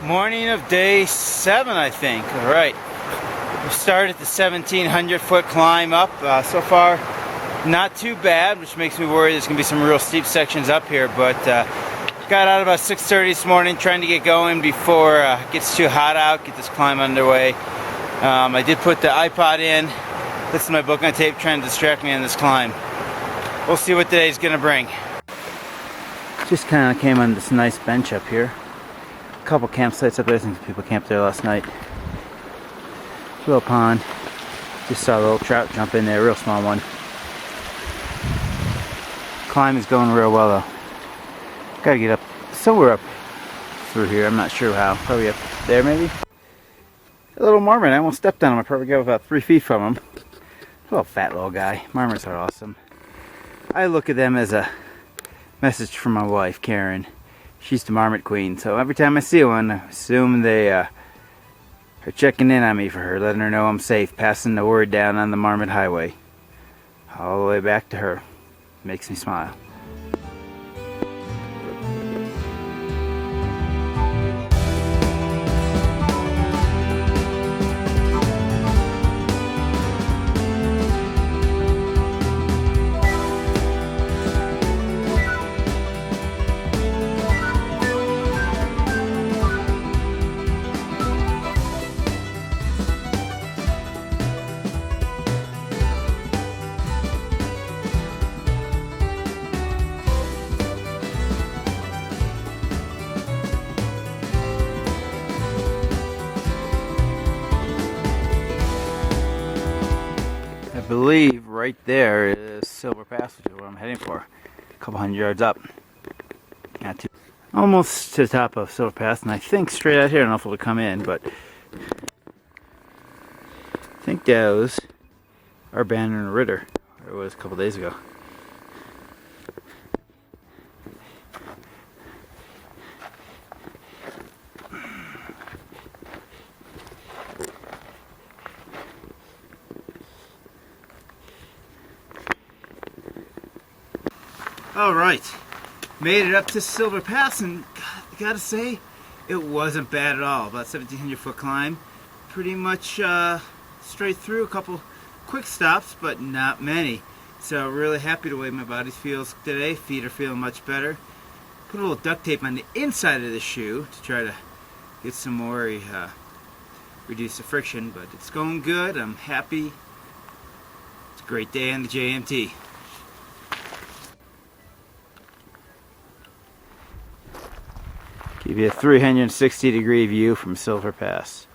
Morning of day 7, I think. All right, we started the 1,700 foot climb up. So far, not too bad, which makes me worry there's gonna be some real steep sections up here. But got out about 6:30 this morning, trying to get going before it gets too hot out. Get this climb underway. I did put the iPod in, listen to my book on tape, trying to distract me on this climb. We'll see what today's gonna bring. Just kind of came on this nice bench up here. A couple campsites up there. I think people camped there last night. Little pond. Just saw a little trout jump in there, real small one. Climb is going real well though. Gotta get up somewhere up through here. I'm not sure how. Probably up there maybe. A little marmot. I almost stepped on him. I probably got about 3 feet from him. Little fat little guy. Marmots are awesome. I look at them as a message from my wife, Karen. She's the marmot queen, so every time I see one, I assume they are checking in on me for her, letting her know I'm safe, passing the word down on the marmot highway. All the way back to her. Makes me smile. I believe right there is Silver Pass, which is where I'm heading for. A couple hundred yards up. Not too. Almost to the top of Silver Pass, and I think straight out here, I don't know if it'll come in, but I think those are Banner and Ritter, or it was a couple days ago. Alright, made it up to Silver Pass, and gotta say, it wasn't bad at all. About 1,700 foot climb, pretty much straight through. A couple quick stops, but not many. So really happy the way my body feels today. Feet are feeling much better. Put a little duct tape on the inside of the shoe to try to get some more, reduce the friction, but it's going good. I'm happy. It's a great day on the JMT. Give you a 360-degree view from Silver Pass.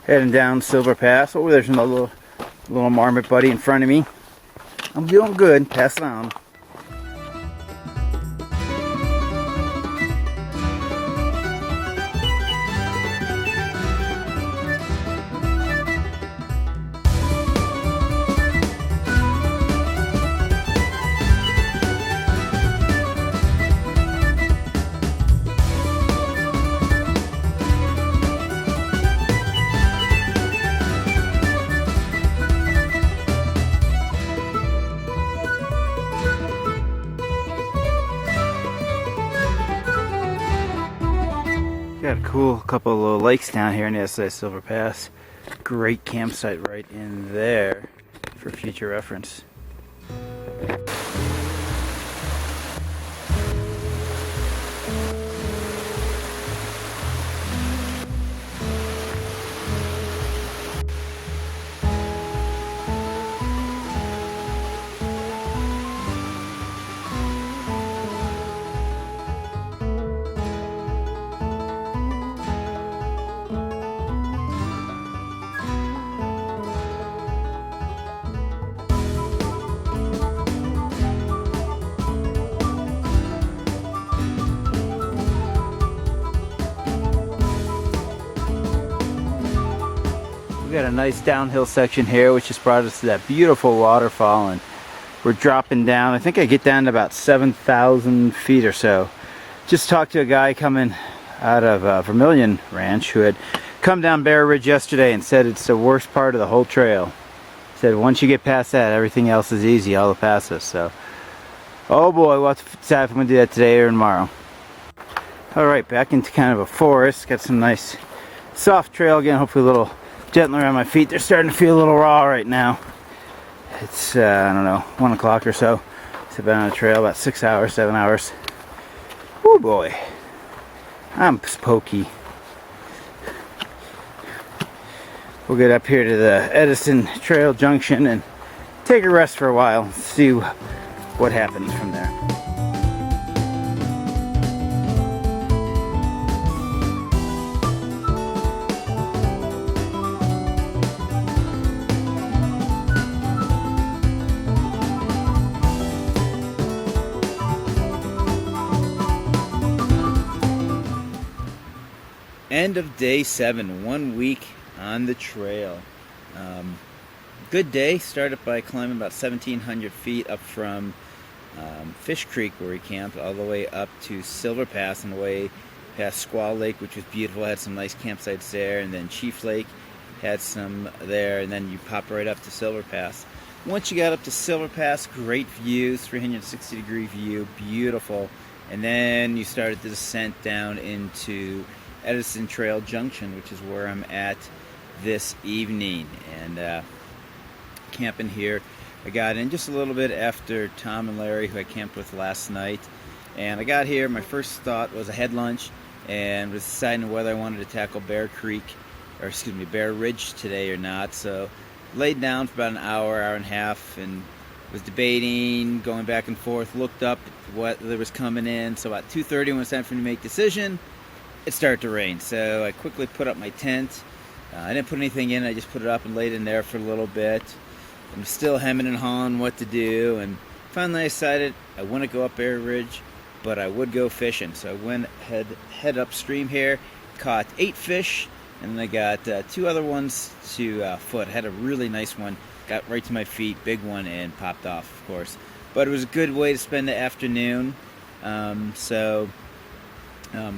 Heading down Silver Pass. Oh, there's another little marmot buddy in front of me. I'm doing good. Pass it on. Got a cool couple of little lakes down here in the SI Silver Pass. Great campsite right in there for future reference. We got a nice downhill section here, which just brought us to that beautiful waterfall, and we're dropping down. I think I get down to about 7,000 feet or so. Just talked to a guy coming out of Vermilion Ranch who had come down Bear Ridge yesterday and said it's the worst part of the whole trail. Said once you get past that, everything else is easy, all the passes. So Oh boy, we'll have to decide if I'm going to do that today or tomorrow. Alright, back into kind of a forest. Got some nice soft trail again, hopefully a little gentle around my feet. They're starting to feel a little raw right now. It's, I don't know, 1 o'clock or so. So I've been on a trail about 6 hours, 7 hours. Oh boy, I'm pokey. We'll get up here to the Edison Trail Junction and take a rest for a while and see what happens from there. End of day 7, 1 week on the trail. Good day. Started by climbing about 1,700 feet up from Fish Creek, where we camped, all the way up to Silver Pass on the way past Squaw Lake, which was beautiful. Had some nice campsites there, and then Chief Lake had some there, and then you pop right up to Silver Pass. Once you got up to Silver Pass, great views, 360-degree view, beautiful. And then you started the descent down into Edison Trail Junction, which is where I'm at this evening, and camping here. I got in just a little bit after Tom and Larry, who I camped with last night, and I got here. My first thought was I had lunch and was deciding whether I wanted to tackle Bear Ridge today or not. So laid down for about an hour, hour and a half, and was debating, going back and forth, looked up what there was coming in. So about 2:30 when it was time for me to make a decision, it started to rain. So I quickly put up my tent. I didn't put anything in, I just put it up and laid in there for a little bit. I'm still hemming and hawing what to do, and finally I decided I wouldn't go up Bear Ridge, but I would go fishing. So I went head upstream here, caught 8 fish, and then I got 2 other ones to foot. I had a really nice one, got right to my feet, big one, and popped off, of course. But it was a good way to spend the afternoon. I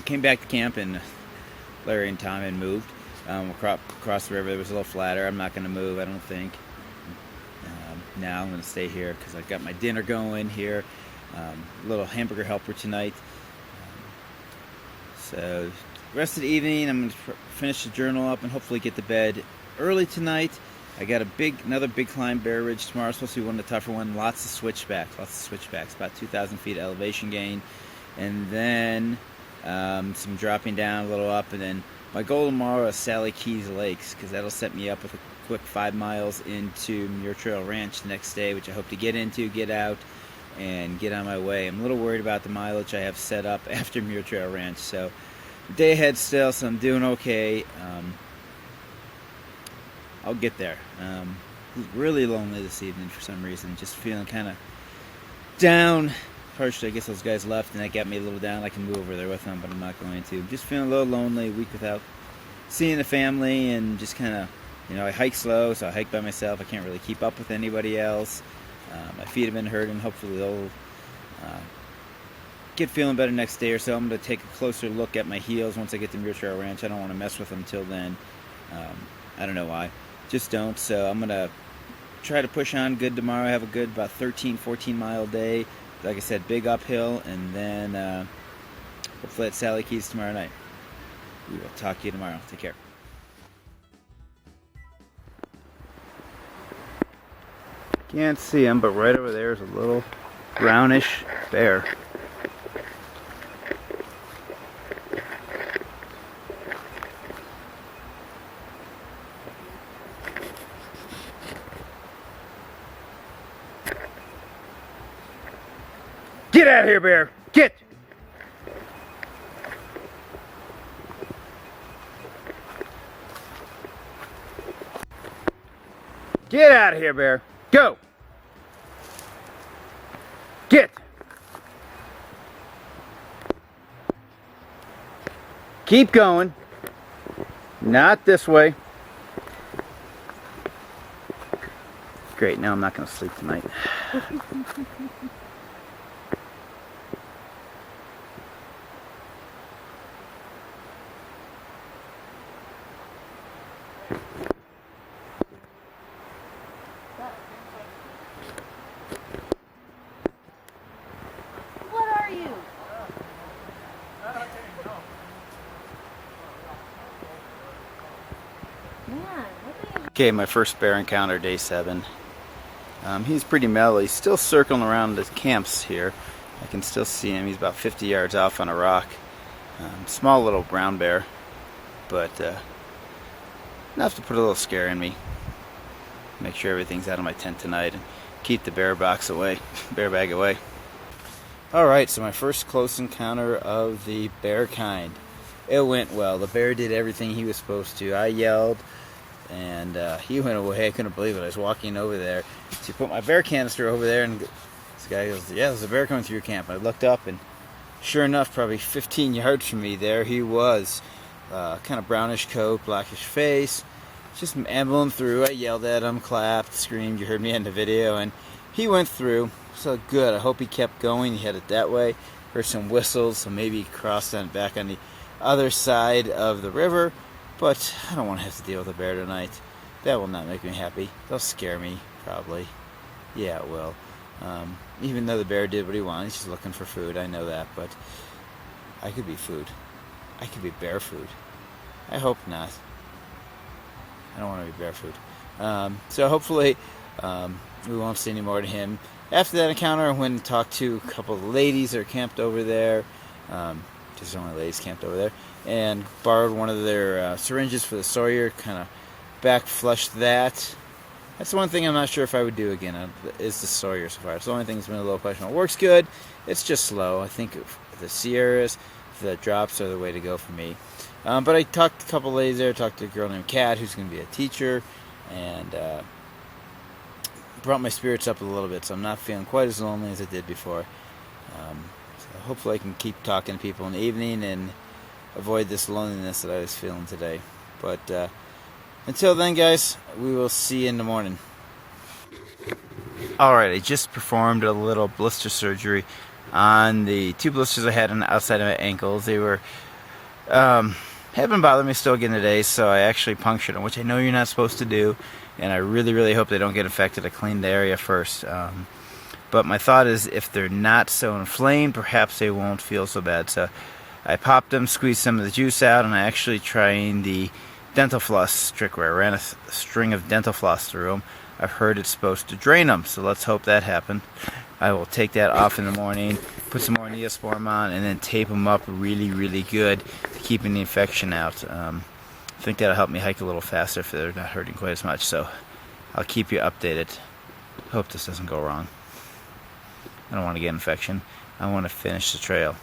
came back to camp, and Larry and Tom had moved. Across the river. It was a little flatter. I'm not going to move, I don't think. Now I'm going to stay here because I've got my dinner going here. A little hamburger helper tonight. So the rest of the evening I'm going to finish the journal up and hopefully get to bed early tonight. I got another big climb, Bear Ridge tomorrow. It's supposed to be one of the tougher ones. Lots of switchbacks. About 2,000 feet elevation gain, and then some dropping down a little up, and then my goal tomorrow is Sally Keys Lakes, because that'll set me up with a quick 5 miles into Muir Trail Ranch the next day, which I hope to get into, get out, and get on my way. I'm a little worried about the mileage I have set up after Muir Trail Ranch, so day ahead still, so I'm doing okay. I'll get there. Really lonely this evening for some reason, just feeling kind of down. Partially, I guess those guys left, and that got me a little down. I can move over there with them, but I'm not going to. Just feeling a little lonely, a week without seeing the family, and just kind of, I hike slow, so I hike by myself. I can't really keep up with anybody else. My feet have been hurting. Hopefully they'll get feeling better next day or so. I'm going to take a closer look at my heels once I get to Muir Trail Ranch. I don't want to mess with them till then. I don't know why. Just don't. So I'm going to try to push on good tomorrow. I have a good about 13, 14 mile day. Like I said, big uphill, and then hopefully at Sally Keys tomorrow night. We will talk to you tomorrow. Take care. Can't see him, but right over there is a little brownish bear. Get out of here, bear! Get! Get out of here, bear! Go! Get! Keep going. Not this way. Great, now I'm not going to sleep tonight. Okay, my first bear encounter, day 7. He's pretty mellow. He's still circling around the camps here. I can still see him. He's about 50 yards off on a rock. Small little brown bear, but enough to put a little scare in me. Make sure everything's out of my tent tonight and keep the bear box away, bear bag away. Alright, so my first close encounter of the bear kind. It went well. The bear did everything he was supposed to. I yelled, and he went away. I couldn't believe it. I was walking over there to put my bear canister over there, and this guy goes, "Yeah, there's a bear coming through your camp." I looked up, and sure enough, probably 15 yards from me, there he was. Kind of brownish coat, blackish face, just ambling through. I yelled at him, clapped, screamed. You heard me in the video, and he went through. So good. I hope he kept going. He headed that way. Heard some whistles, so maybe he crossed on back on the other side of the river. But I don't want to have to deal with a bear tonight. That will not make me happy. They'll scare me, probably. Yeah, it will. Even though the bear did what he wanted, he's just looking for food. I know that, but I could be food. I could be bear food. I hope not. I don't want to be bear food. So hopefully we won't see any more to him. After that encounter, I went and talked to a couple of ladies that are camped over there. Just only ladies camped over there. And borrowed one of their syringes for the Sawyer. Kind of back flushed that. That's the one thing I'm not sure if I would do again, is the Sawyer so far. It's the only thing that's been a little questionable. It works good. It's just slow. I think the Sierras, the drops are the way to go for me. But I talked to a couple ladies there. Talked to a girl named Kat who's going to be a teacher. And brought my spirits up a little bit, so I'm not feeling quite as lonely as I did before. So hopefully I can keep talking to people in the evening and avoid this loneliness that I was feeling today. But until then, guys, we will see you in the morning. Alright, I just performed a little blister surgery on the 2 blisters I had on the outside of my ankles. They were have been bothering me still again today, so I actually punctured them, which I know you're not supposed to do, and I really hope they don't get infected. I cleaned the area first. But my thought is, if they're not so inflamed, perhaps they won't feel so bad. So I popped them, squeezed some of the juice out, and I actually tried the dental floss trick where I ran a string of dental floss through them. I've heard it's supposed to drain them, so let's hope that happened. I will take that off in the morning, put some more Neosporin on, and then tape them up really good to keeping the infection out. I think that'll help me hike a little faster if they're not hurting quite as much, so I'll keep you updated. Hope this doesn't go wrong. I don't want to get infection. I want to finish the trail.